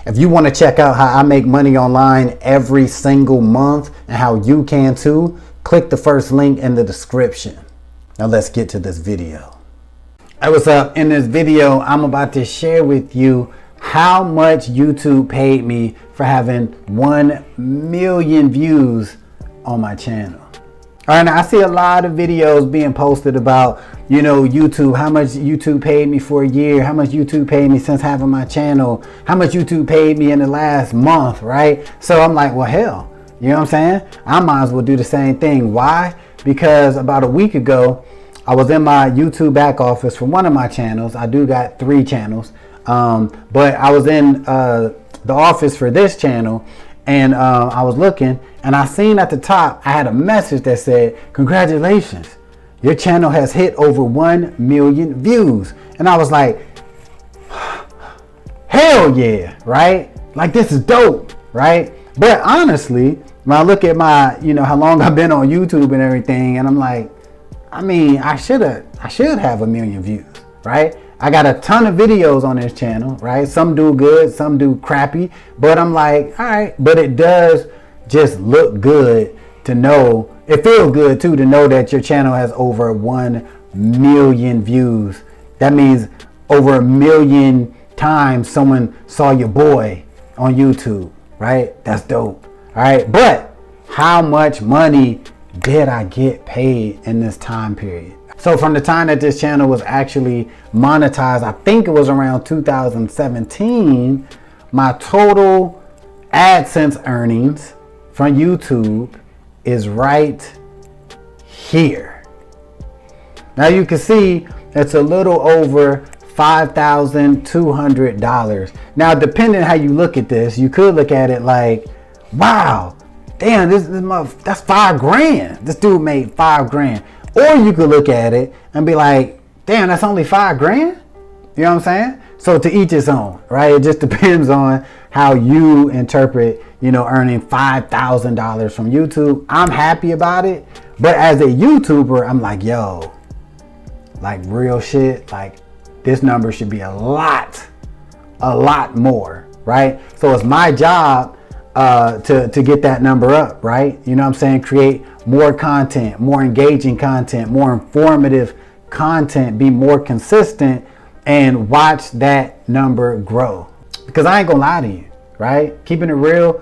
If you want to check out how I make money online every single month and how you can too, click the first link in the description. Now let's get to this video. Hey, what's up? In this video, I'm about to share with you how much YouTube paid me for having 1 million views on my channel. All right, now I see a lot of videos being posted about, YouTube, how much YouTube paid me for a year, how much YouTube paid me since having my channel, how much YouTube paid me in the last month, right? So I'm like, well, hell, you know what I'm saying? I might as well do the same thing. Why? Because about a week ago, I was in my YouTube back office for one of my channels. I do got 3 channels, but I was in the office for this channel, and I was looking, and I seen at the top, I had a message that said, congratulations, your channel has hit over 1 million views. And I was like, hell yeah, right? Like, this is dope, right? But honestly, when I look at my, how long I've been on YouTube and everything, and I'm like, I should have 1 million views, right? I got a ton of videos on this channel, right? Some do good, some do crappy, but I'm like, all right, but it does just look good to know, it feels good too to know that your channel has over 1 million views. That means over 1 million times someone saw your boy on YouTube, right? That's dope, all right? But how much money did I get paid in this time period? So from the time that this channel was actually monetized, I think it was around 2017, my total AdSense earnings from YouTube is right here. Now you can see it's a little over $5,200. Now, depending how you look at this, you could look at it like, wow, damn, that's $5,000. This dude made $5,000. Or you could look at it and be like, damn, that's only $5,000. You know what I'm saying? So to each his own, right? It just depends on how you interpret, earning $5,000 from YouTube. I'm happy about it. But as a YouTuber, I'm like, yo, like real shit, like this number should be a lot more, right? So it's my job to get that number up, right? You know what I'm saying? Create more content, more engaging content, more informative content, be more consistent, and watch that number grow. Because I ain't gonna lie to you, right? Keeping it real,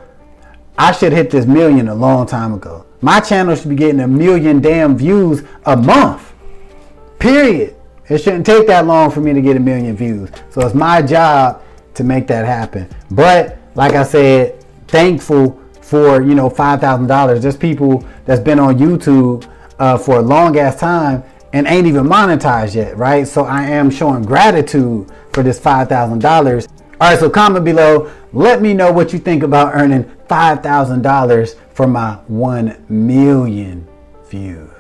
I should hit this million a long time ago. My channel should be getting 1 million damn views a month, period. It shouldn't take that long for me to get 1 million views. So it's my job to make that happen. But like I said, thankful for, $5,000. There's people that's been on YouTube for a long ass time and ain't even monetized yet, right? So I am showing gratitude for this $5,000. All right, so comment below. Let me know what you think about earning $5,000 for my 1 million views.